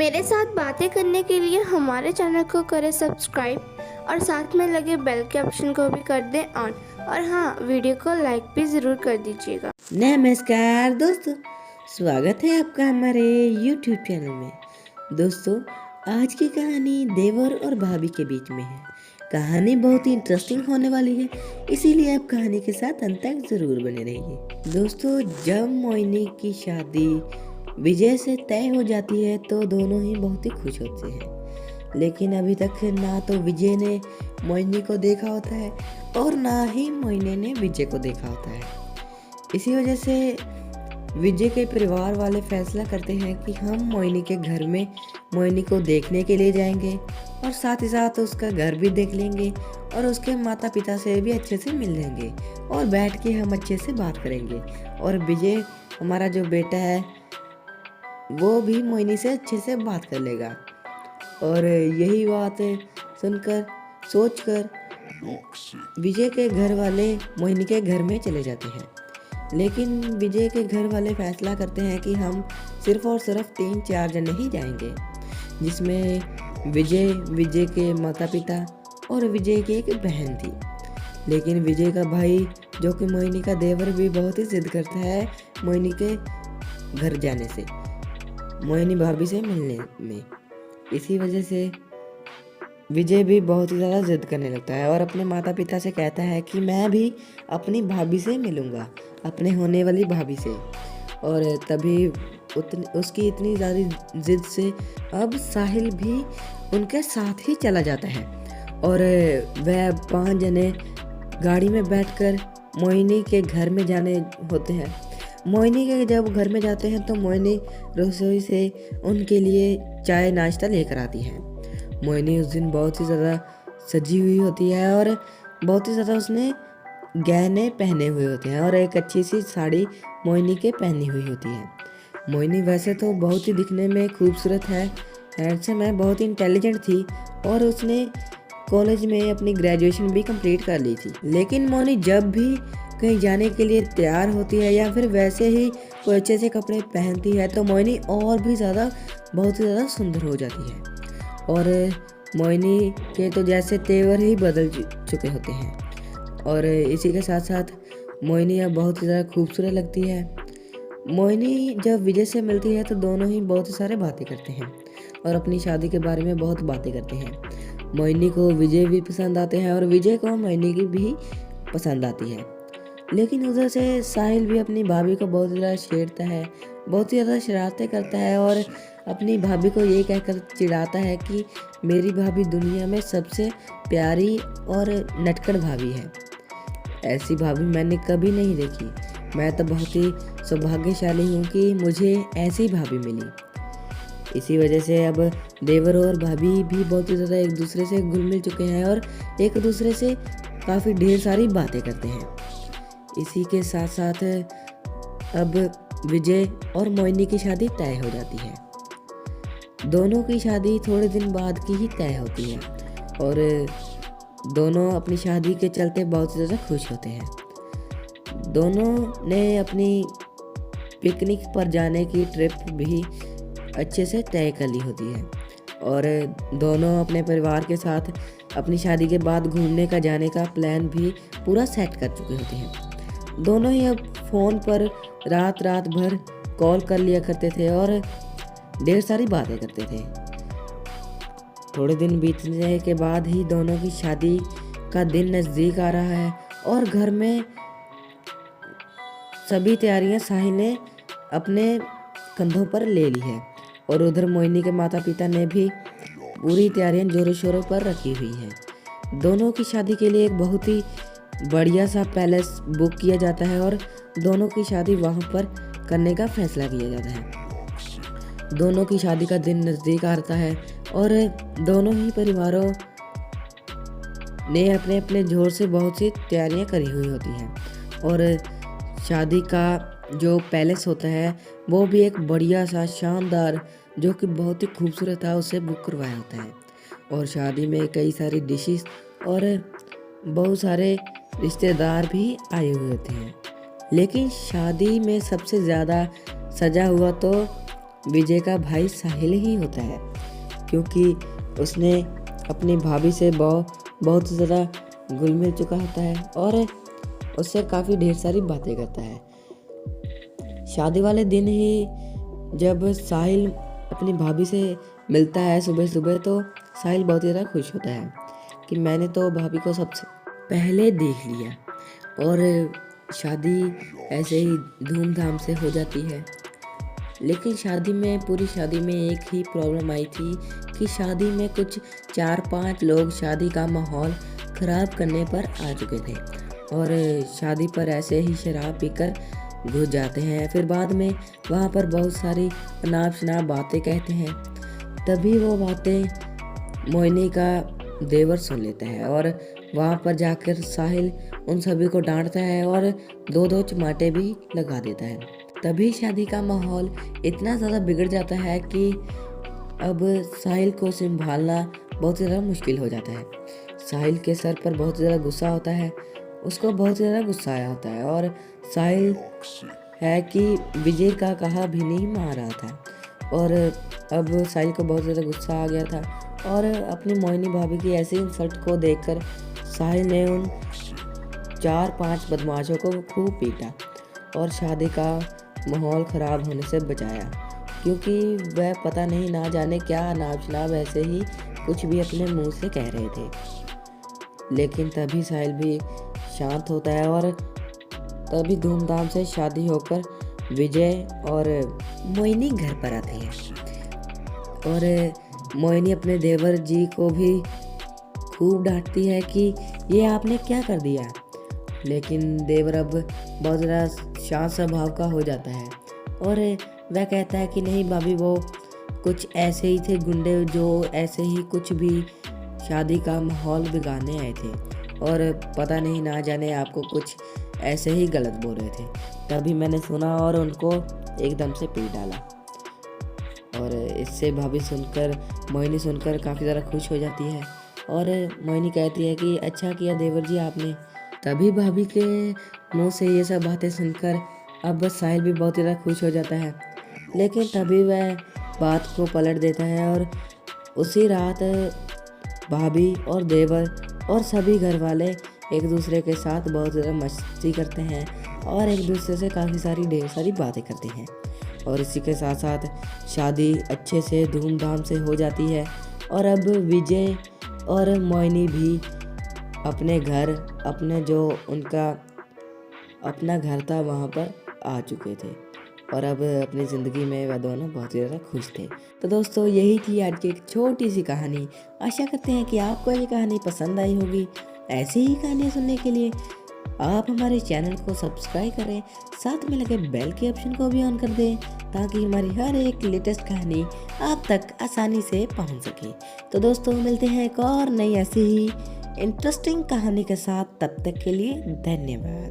मेरे साथ बातें करने के लिए हमारे चैनल को करें सब्सक्राइब और साथ में लगे बेल के ऑप्शन को भी कर दें ऑन। और हाँ, वीडियो को लाइक भी ज़रूर कर दीजिएगा। नमस्कार दोस्तों, स्वागत है आपका हमारे YouTube चैनल में। दोस्तों, आज की कहानी देवर और भाभी के बीच में है। कहानी बहुत ही इंटरेस्टिंग होने वाली है, इसीलिए आप कहानी के साथ अंत तक जरूर बने रहिए। दोस्तों, जब मोहिनी की शादी विजय से तय हो जाती है तो दोनों ही बहुत ही खुश होते हैं, लेकिन अभी तक ना तो विजय ने मोहिनी को देखा होता है और ना ही मोहिनी ने विजय को देखा होता है। इसी वजह से विजय के परिवार वाले फैसला करते हैं कि हम मोहिनी के घर में मोहिनी को देखने के लिए जाएंगे और साथ ही साथ उसका घर भी देख लेंगे और उसके माता पिता से भी अच्छे से मिल लेंगे और बैठ के हम अच्छे से बात करेंगे। और विजय हमारा जो बेटा है वो भी मोहिनी से अच्छे से बात कर लेगा। और यही बात सुनकर सोचकर विजय के घर वाले मोहिनी के घर में चले जाते हैं। लेकिन विजय के घर वाले फैसला करते हैं कि हम सिर्फ और सिर्फ 3-4 जने ही जाएंगे, जिसमें विजय के माता पिता और विजय की एक बहन थी। लेकिन विजय का भाई जो कि मोहिनी का देवर भी बहुत ही जिद करता है मोहिनी के घर जाने से, मोहिनी भाभी से मिलने में। इसी वजह से विजय भी बहुत ही ज़्यादा जिद करने लगता है और अपने माता पिता से कहता है कि मैं भी अपनी भाभी से मिलूँगा, अपने होने वाली भाभी से। और तभी उसकी इतनी ज़्यादा जिद से अब साहिल भी उनके साथ ही चला जाता है और वह 5 जने गाड़ी में बैठकर मोहिनी के घर में जाने होते हैं। मोहिनी के जब घर में जाते हैं तो मोहिनी रसोई से उनके लिए चाय नाश्ता लेकर आती है। मोहिनी उस दिन बहुत ही ज़्यादा सजी हुई होती है और बहुत ही ज़्यादा उसने गहने पहने हुए होते हैं और एक अच्छी सी साड़ी मोहिनी के पहनी हुई होती है। मोहिनी वैसे तो बहुत ही दिखने में खूबसूरत है, हैंडसम है, बहुत ही इंटेलिजेंट थी और उसने कॉलेज में अपनी ग्रेजुएशन भी कंप्लीट कर ली थी। लेकिन मोहिनी जब भी कहीं जाने के लिए तैयार होती है या फिर वैसे ही कोई अच्छे से कपड़े पहनती है तो मोहिनी और भी ज़्यादा बहुत ही ज़्यादा सुंदर हो जाती है। और मोहिनी के तो जैसे तेवर ही बदल चुके होते हैं और इसी के साथ साथ मोहिनी अब बहुत ही ज़्यादा खूबसूरत लगती है। मोहिनी जब विजय से मिलती है तो दोनों ही बहुत ही सारे बातें करते हैं और अपनी शादी के बारे में बहुत बातें करते हैं। मोहिनी को विजय भी पसंद आते हैं और विजय को मोहिनी की भी पसंद आती है। लेकिन उधर से साहिल भी अपनी भाभी को बहुत ज़्यादा छेड़ता है, बहुत ही ज़्यादा शरारतें करता है और अपनी भाभी को ये कहकर चिढ़ाता है कि मेरी भाभी दुनिया में सबसे प्यारी और नटखट भाभी है। ऐसी भाभी मैंने कभी नहीं देखी। मैं तो बहुत ही सौभाग्यशाली हूँ कि मुझे ऐसी भाभी मिली। इसी वजह से अब देवर और भाभी भी बहुत ही ज़्यादा एक दूसरे से घुल मिल चुके हैं और एक दूसरे से काफ़ी ढेर सारी बातें करते हैं। इसी के साथ साथ अब विजय और मोहिनी की शादी तय हो जाती है। दोनों की शादी थोड़े दिन बाद की ही तय होती है और दोनों अपनी शादी के चलते बहुत ज़्यादा खुश होते हैं। दोनों ने अपनी पिकनिक पर जाने की ट्रिप भी अच्छे से तय कर ली होती है और दोनों अपने परिवार के साथ अपनी शादी के बाद घूमने का जाने का प्लान भी पूरा सेट कर चुके होते हैं। दोनों ही अब फ़ोन पर रात भर कॉल कर लिया करते थे और ढेर सारी बातें करते थे। थोड़े दिन बीतने के बाद ही दोनों की शादी का दिन नज़दीक आ रहा है और घर में सभी तैयारियां साहिल ने अपने कंधों पर ले ली है और उधर मोहिनी के माता पिता ने भी पूरी तैयारियां जोरों शोरों पर रखी हुई हैं। दोनों की शादी के लिए एक बहुत ही बढ़िया सा पैलेस बुक किया जाता है और दोनों की शादी वहां पर करने का फैसला किया जाता है। दोनों की शादी का दिन नज़दीक आता है और दोनों ही परिवारों ने अपने अपने जोर से बहुत सी तैयारियां करी हुई होती हैं और शादी का जो पैलेस होता है वो भी एक बढ़िया सा शानदार जो कि बहुत ही खूबसूरत था उसे बुक करवाया होता है। और शादी में कई सारी डिशेस और बहुत सारे रिश्तेदार भी आए हुए होते हैं। लेकिन शादी में सबसे ज़्यादा सजा हुआ तो विजय का भाई साहिल ही होता है, क्योंकि उसने अपनी भाभी से बहुत ज़्यादा घुल मिल चुका होता है और उससे काफ़ी ढेर सारी बातें करता है। शादी वाले दिन ही जब साहिल अपनी भाभी से मिलता है सुबह सुबह, तो साहिल बहुत ज़्यादा खुश होता है कि मैंने तो भाभी को सबसे पहले देख लिया। और शादी ऐसे ही धूमधाम से हो जाती है। लेकिन पूरी शादी में एक ही प्रॉब्लम आई थी कि शादी में कुछ 4-5 लोग शादी का माहौल ख़राब करने पर आ चुके थे और शादी पर ऐसे ही शराब पीकर घुस जाते हैं। फिर बाद में वहाँ पर बहुत सारी अनाप शनाप बातें कहते हैं। तभी वो बातें मोहिनी का देवर सुन लेता है और वहाँ पर जाकर साहिल उन सभी को डांटता है और 2-2 चमाटे भी लगा देता है। तभी शादी का माहौल इतना ज़्यादा बिगड़ जाता है कि अब साहिल को संभालना बहुत ज़्यादा मुश्किल हो जाता है। साहिल के सर पर बहुत ज़्यादा गुस्सा होता है, उसको बहुत ज़्यादा गुस्सा आया होता है और साहिल है कि विजय का कहा भी नहीं मान रहा था। और अब साहिल को बहुत ज़्यादा गुस्सा आ गया था और अपनी मोहिनी भाभी की ऐसी इंसल्ट को देखकर साहिल ने उन 4-5 बदमाशों को खूब पीटा और शादी का माहौल ख़राब होने से बचाया, क्योंकि वह पता नहीं ना जाने क्या अनाप शनाप ऐसे ही कुछ भी अपने मुंह से कह रहे थे। लेकिन तभी साहिल भी शांत होता है और तभी धूमधाम से शादी होकर विजय और मोहिनी घर पर आती है और मोहिनी अपने देवर जी को भी खूब डांटती है कि ये आपने क्या कर दिया। लेकिन देवर अब बहुत ज़्यादा शांत स्वभाव का हो जाता है और वह कहता है कि नहीं भाभी, वो कुछ ऐसे ही थे गुंडे जो ऐसे ही कुछ भी शादी का माहौल बिगाड़ने आए थे और पता नहीं ना जाने आपको कुछ ऐसे ही गलत बोल रहे थे। तभी मैंने सुना और उनको एकदम से पीट डाला। और इससे भाभी मोहिनी सुनकर काफ़ी ज़्यादा खुश हो जाती है और मोहिनी कहती है कि अच्छा किया देवर जी आपने। तभी भाभी के मुंह से ये सब बातें सुनकर अब साहिल भी बहुत ज़्यादा खुश हो जाता है। लेकिन तभी वह बात को पलट देता है और उसी रात भाभी और देवर और सभी घर वाले एक दूसरे के साथ बहुत ज़्यादा मस्ती करते हैं और एक दूसरे से काफ़ी ढेर सारी बातें करते हैं। और इसी के साथ साथ शादी अच्छे से धूमधाम से हो जाती है और अब विजय और मोहिनी भी अपने घर, अपने जो उनका अपना घर था वहाँ पर आ चुके थे और अब अपनी ज़िंदगी में वह दोनों बहुत ज़्यादा खुश थे। तो दोस्तों, यही थी आज की एक छोटी सी कहानी। आशा करते हैं कि आपको ये कहानी पसंद आई होगी। ऐसी ही कहानियाँ सुनने के लिए आप हमारे चैनल को सब्सक्राइब करें, साथ में लगे बेल के ऑप्शन को भी ऑन कर दें ताकि हमारी हर एक लेटेस्ट कहानी आप तक आसानी से पहुंच सके। तो दोस्तों, मिलते हैं एक और नई ऐसी ही इंटरेस्टिंग कहानी के साथ। तब तक के लिए धन्यवाद।